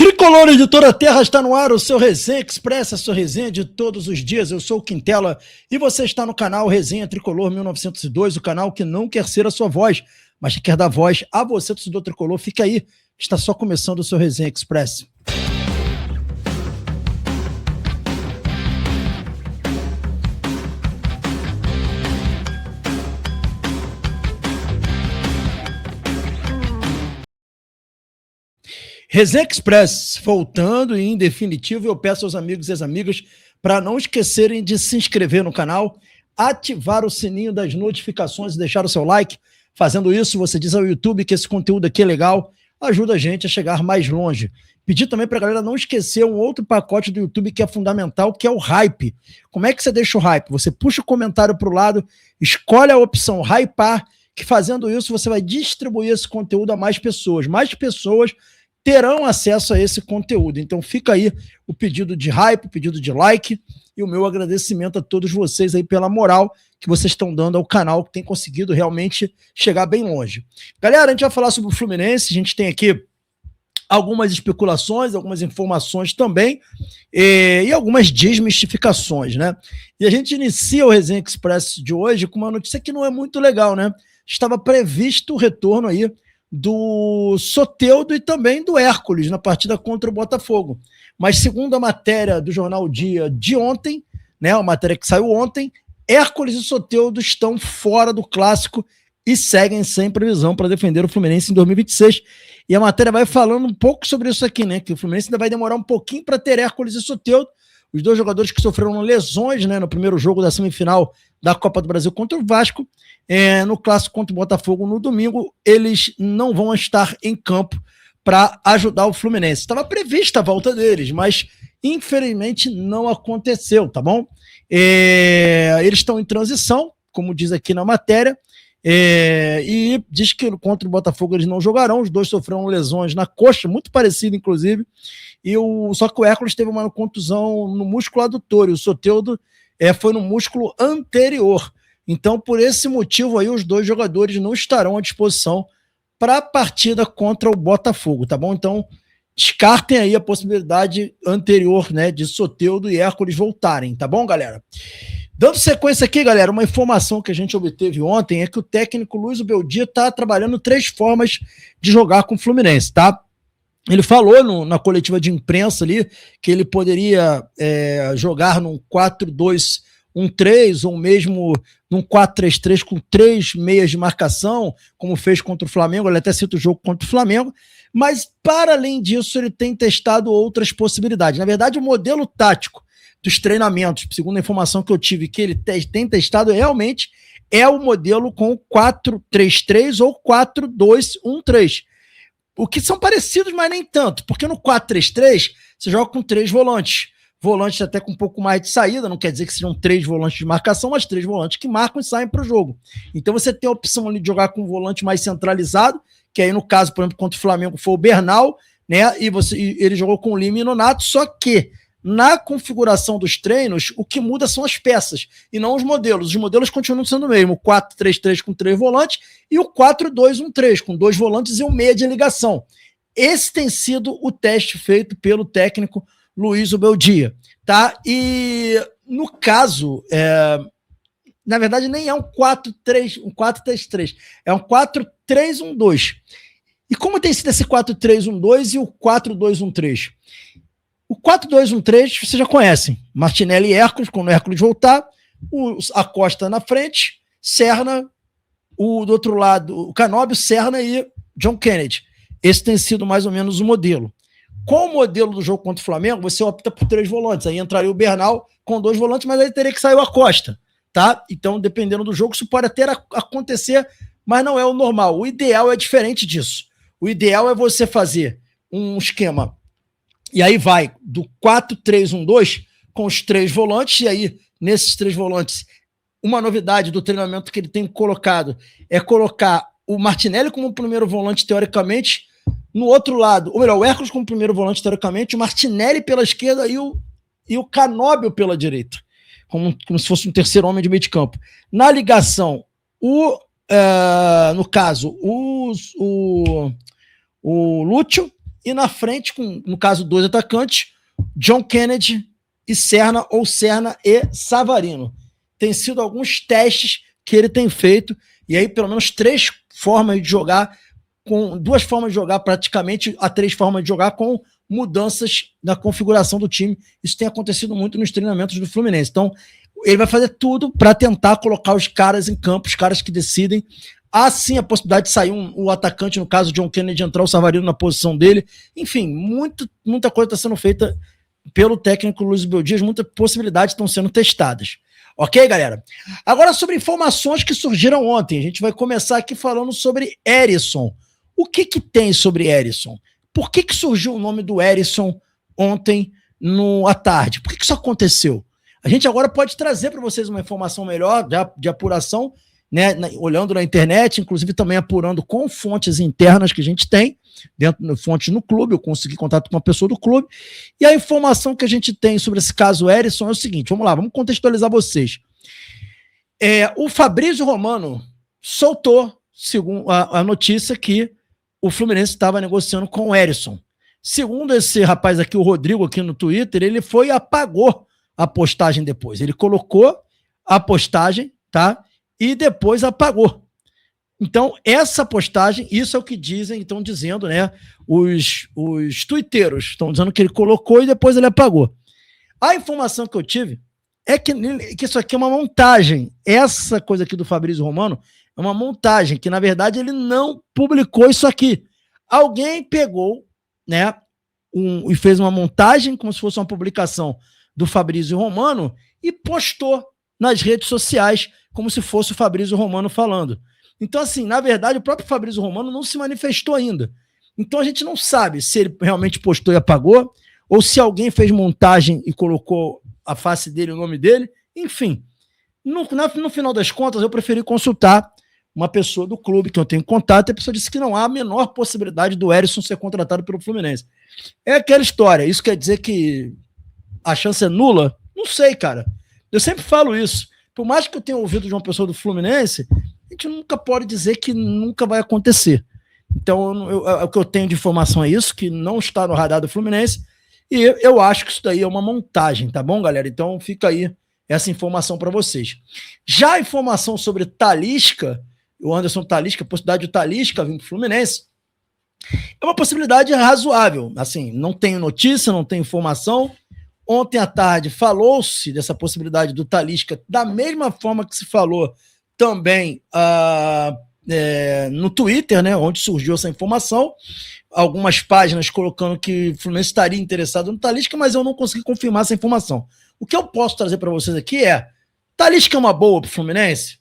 Tricolores de toda a terra, está no ar o seu Resenha Express, a sua resenha de todos os dias. Eu sou o Quintela e você está no canal Resenha Tricolor 1902, o canal que não quer ser a sua voz, mas que quer dar voz a você, torcedor tricolor. Fica aí, está só começando o seu Resenha Express. Resenha Express, voltando e em definitivo, eu peço aos amigos e às amigas para não esquecerem de se inscrever no canal, ativar o sininho das notificações e deixar o seu like. Fazendo isso, você diz ao YouTube que esse conteúdo aqui é legal, ajuda a gente a chegar mais longe. Pedir também para a galera não esquecer um outro pacote do YouTube que é fundamental, que é o Hype. Como é que você deixa o Hype? Você puxa o comentário para o lado, escolhe a opção Hypar, que fazendo isso você vai distribuir esse conteúdo a mais pessoas. Mais pessoas terão acesso a esse conteúdo. Então fica aí o pedido de hype, o pedido de like e o meu agradecimento a todos vocês aí pela moral que vocês estão dando ao canal, que tem conseguido realmente chegar bem longe. Galera, a gente vai falar sobre o Fluminense, a gente tem aqui algumas especulações, algumas informações também e algumas desmistificações, né? E a gente inicia o Resenha Express de hoje com uma notícia que não é muito legal, né? Estava previsto o retorno aí do Soteldo e também do Hércules na partida contra o Botafogo. Mas segundo a matéria do Jornal Dia de ontem, né, a matéria que saiu ontem, Hércules e Soteldo estão fora do clássico e seguem sem previsão para defender o Fluminense em 2026. E a matéria vai falando um pouco sobre isso aqui, né, que o Fluminense ainda vai demorar um pouquinho para ter Hércules e Soteldo, os dois jogadores que sofreram lesões, né, no primeiro jogo da semifinal da Copa do Brasil contra o Vasco. No clássico contra o Botafogo no domingo, eles não vão estar em campo para ajudar o Fluminense. Estava prevista a volta deles, mas infelizmente não aconteceu, tá bom? Eles estão em transição, como diz aqui na matéria, e diz que contra o Botafogo eles não jogarão, os dois sofreram lesões na coxa, muito parecido inclusive, só que o Hércules teve uma contusão no músculo adutor e o Soteldo foi no músculo anterior. Então, por esse motivo aí, os dois jogadores não estarão à disposição para a partida contra o Botafogo, tá bom? Então, descartem aí a possibilidade anterior, né, de Soteldo e Hércules voltarem, tá bom, galera? Dando sequência aqui, galera, uma informação que a gente obteve ontem é que o técnico Luiz Beldia está trabalhando 3 formas de jogar com o Fluminense, tá? Ele falou na coletiva de imprensa ali que ele poderia jogar num 4-2-1-3 ou mesmo num 4-3-3 com 3 meias de marcação, como fez contra o Flamengo. Ele até cita o jogo contra o Flamengo, mas para além disso ele tem testado outras possibilidades. Na verdade, o modelo tático dos treinamentos, segundo a informação que eu tive, que ele tem testado realmente é o modelo com 4-3-3 ou 4-2-1-3. O que são parecidos, mas nem tanto, porque no 4-3-3 você joga com 3 volantes. Volantes até com um pouco mais de saída, não quer dizer que sejam 3 volantes de marcação, mas 3 volantes que marcam e saem para o jogo. Então você tem a opção ali de jogar com um volante mais centralizado, que aí no caso, por exemplo, contra o Flamengo foi o Bernal, né? E ele jogou com o Lima e Nonato, só que na configuração dos treinos, o que muda são as peças e não os modelos. Os modelos continuam sendo o mesmo, o 4-3-3 com 3 volantes e o 4-2-1-3 com 2 volantes e um meia de ligação. Esse tem sido o teste feito pelo técnico Luiz Beldia, tá? E no caso, na verdade nem é um 4-3-3, é um 4-3-1-2. E como tem sido esse 4-3-1-2 e o 4-2-1-3? O 4-2-1-3 vocês já conhecem. Martinelli e Hércules, quando o Hércules voltar, Acosta na frente, Serna, do outro lado, o Canóbio, Serna e John Kennedy. Esse tem sido mais ou menos o modelo. Com o modelo do jogo contra o Flamengo, você opta por 3 volantes. Aí entraria o Bernal com 2 volantes, mas aí teria que sair o Acosta, tá? Então, dependendo do jogo, isso pode até acontecer, mas não é o normal. O ideal é diferente disso. O ideal é você fazer um esquema, e aí vai do 4-3-1-2 com os 3 volantes, e aí, nesses 3 volantes, uma novidade do treinamento que ele tem colocado é colocar o Martinelli como primeiro volante, teoricamente, no outro lado, ou melhor, o Hércules como primeiro volante, teoricamente, o Martinelli pela esquerda e o Canóbio pela direita, como se fosse um terceiro homem de meio de campo. Na ligação, no caso, o Lúcio E na frente, no caso, 2 atacantes, John Kennedy e Serna, ou Serna e Savarino. Tem sido alguns testes que ele tem feito, e aí pelo menos 3 formas de jogar, com 2 formas de jogar praticamente, a 3 formas de jogar com mudanças na configuração do time. Isso tem acontecido muito nos treinamentos do Fluminense. Então, ele vai fazer tudo para tentar colocar os caras em campo, os caras que decidem. Há sim a possibilidade de sair o atacante, no caso John Kennedy, entrar o Savarino na posição dele. Enfim, muita coisa está sendo feita pelo técnico Luiz Abel Dias, muitas possibilidades estão sendo testadas. Ok, galera? Agora sobre informações que surgiram ontem. A gente vai começar aqui falando sobre Herisson. O que tem sobre Herisson? Por que surgiu o nome do Herisson ontem à tarde? Por que isso aconteceu? A gente agora pode trazer para vocês uma informação melhor de apuração, né, olhando na internet, inclusive também apurando com fontes internas que a gente tem, fontes no clube. Eu consegui contato com uma pessoa do clube, e a informação que a gente tem sobre esse caso Herisson é o seguinte, vamos lá, vamos contextualizar vocês. O Fabrício Romano soltou a notícia que o Fluminense estava negociando com o Herisson. Segundo esse rapaz aqui, o Rodrigo, aqui no Twitter, ele foi e apagou a postagem depois. Ele colocou a postagem, tá? E depois apagou. Então, essa postagem, isso é o que dizem, estão dizendo, né? Os tuiteiros estão dizendo que ele colocou e depois ele apagou. A informação que eu tive é que isso aqui é uma montagem. Essa coisa aqui do Fabrício Romano é uma montagem, que na verdade ele não publicou isso aqui. Alguém pegou, né? E fez uma montagem, como se fosse uma publicação do Fabrício Romano, e postou nas redes sociais, como se fosse o Fabrício Romano falando. Então, assim, na verdade, o próprio Fabrício Romano não se manifestou ainda. Então, a gente não sabe se ele realmente postou e apagou, ou se alguém fez montagem e colocou a face dele, o nome dele. Enfim, no final das contas, eu preferi consultar uma pessoa do clube que eu tenho contato, e a pessoa disse que não há a menor possibilidade do Herisson ser contratado pelo Fluminense. É aquela história. Isso quer dizer que a chance é nula? Não sei, cara. Eu sempre falo isso. Por mais que eu tenha ouvido de uma pessoa do Fluminense, a gente nunca pode dizer que nunca vai acontecer. Então, o que eu tenho de informação é isso, que não está no radar do Fluminense, e eu acho que isso daí é uma montagem, tá bom, galera? Então, fica aí essa informação para vocês. Já a informação sobre Talisca, o Anderson Talisca, a possibilidade de Talisca vir para o Fluminense, é uma possibilidade razoável. Assim, não tenho notícia, não tenho informação. Ontem à tarde falou-se dessa possibilidade do Talisca, da mesma forma que se falou também no Twitter, né, onde surgiu essa informação. Algumas páginas colocando que o Fluminense estaria interessado no Talisca, mas eu não consegui confirmar essa informação. O que eu posso trazer para vocês aqui é: Talisca é uma boa para o Fluminense?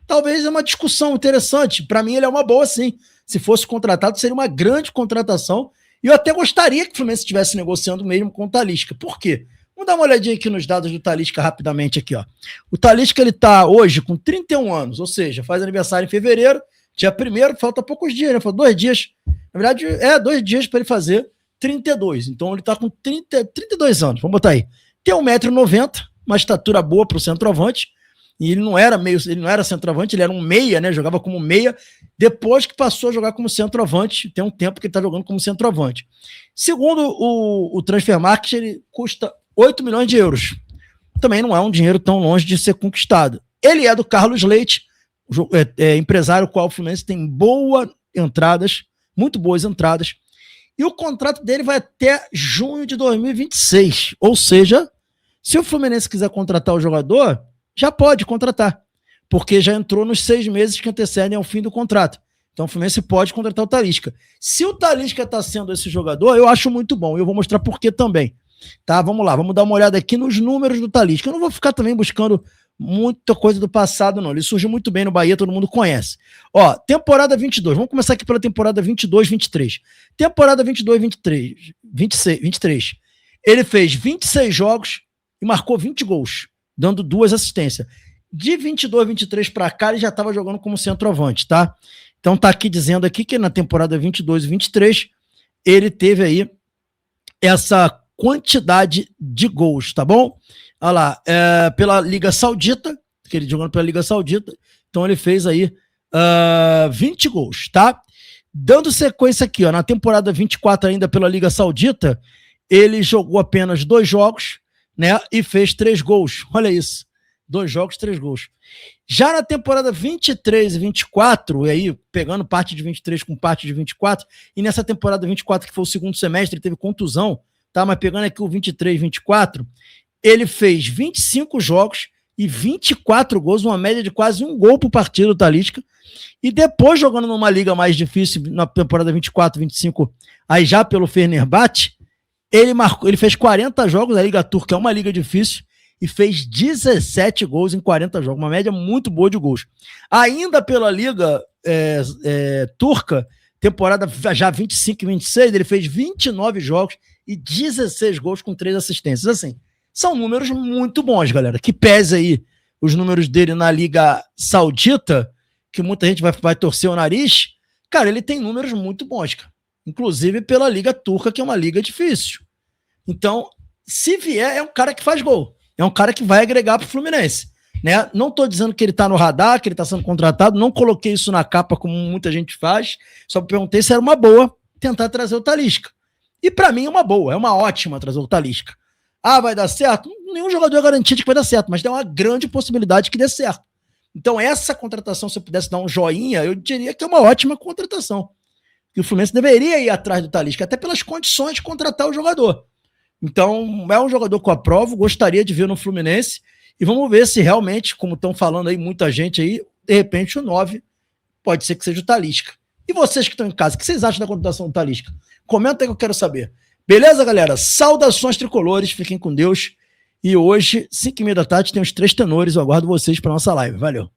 Talvez é uma discussão interessante. Para mim, ele é uma boa, sim. Se fosse contratado, seria uma grande contratação. E eu até gostaria que o Fluminense estivesse negociando mesmo com o Talisca. Por quê? Vamos dar uma olhadinha aqui nos dados do Talisca rapidamente aqui, ó. O Talisca, ele tá hoje com 31 anos, ou seja, faz aniversário em fevereiro, dia 1º, falta poucos dias, né? Falta 2 dias. Na verdade, 2 dias para ele fazer 32. Então, ele tá com 32 anos, vamos botar aí. Tem 1,90 m, uma estatura boa para o centroavante. E ele não era centroavante, ele era um meia, né? Jogava como meia. Depois que passou a jogar como centroavante, tem um tempo que ele está jogando como centroavante. Segundo o Transfermarkt, ele custa 8 milhões de euros. Também não é um dinheiro tão longe de ser conquistado. Ele é do Carlos Leite, empresário qual o Fluminense tem muito boas entradas. E o contrato dele vai até junho de 2026. Ou seja, se o Fluminense quiser contratar o jogador, já pode contratar, porque já entrou nos 6 meses que antecedem ao fim do contrato. Então o Fluminense pode contratar o Talisca. Se o Talisca está sendo esse jogador, eu acho muito bom, e eu vou mostrar por que também. Tá, vamos lá, vamos dar uma olhada aqui nos números do Talisca. Eu não vou ficar também buscando muita coisa do passado, não. Ele surgiu muito bem no Bahia, todo mundo conhece. Ó, temporada 22, vamos começar aqui pela temporada 22-23. Temporada 22-23, ele fez 26 jogos e marcou 20 gols. Dando 2 assistências. De 22-23 para cá, ele já estava jogando como centroavante, tá? Então tá aqui dizendo aqui que na temporada 22 e 23, ele teve aí essa quantidade de gols, tá bom? Olha lá, pela Liga Saudita, que ele jogando pela Liga Saudita, então ele fez aí 20 gols, tá? Dando sequência aqui, ó, na temporada 24 ainda pela Liga Saudita, ele jogou apenas 2 jogos, né, e fez 3 gols. Olha isso, 2 jogos, 3 gols. Já na temporada 23 e 24, e aí pegando parte de 23 com parte de 24, e nessa temporada 24, que foi o segundo semestre, ele teve contusão, tá? Mas pegando aqui o 23 e 24, ele fez 25 jogos e 24 gols, uma média de quase 1 gol por partida do Talisca. E depois, jogando numa liga mais difícil, na temporada 24, 25, aí já pelo Fenerbahçe, ele fez 40 jogos, a Liga Turca é uma liga difícil, e fez 17 gols em 40 jogos, uma média muito boa de gols. Ainda pela Liga Turca, temporada já 25 e 26, ele fez 29 jogos e 16 gols com 3 assistências. Assim, são números muito bons, galera. Que pese aí os números dele na Liga Saudita, que muita gente vai torcer o nariz, cara, ele tem números muito bons, cara. Inclusive pela Liga Turca, que é uma liga difícil. Então, se vier, é um cara que faz gol. É um cara que vai agregar pro Fluminense. Né? Não estou dizendo que ele está no radar, que ele está sendo contratado, não coloquei isso na capa como muita gente faz, só perguntei se era uma boa tentar trazer o Talisca. E para mim é uma boa, é uma ótima trazer o Talisca. Ah, vai dar certo? Nenhum jogador é garantido que vai dar certo, mas tem uma grande possibilidade que dê certo. Então essa contratação, se eu pudesse dar um joinha, eu diria que é uma ótima contratação. Que o Fluminense deveria ir atrás do Talisca, até pelas condições de contratar o jogador. Então é um jogador que eu aprovo, gostaria de ver no Fluminense. E vamos ver se realmente, como estão falando aí, muita gente aí, de repente o 9 pode ser que seja o Talisca. E vocês que estão em casa, o que vocês acham da contratação do Talisca? Comenta aí que eu quero saber. Beleza, galera? Saudações tricolores, fiquem com Deus. E hoje, 5h30 da tarde, tem os 3 tenores. Eu aguardo vocês para nossa live. Valeu.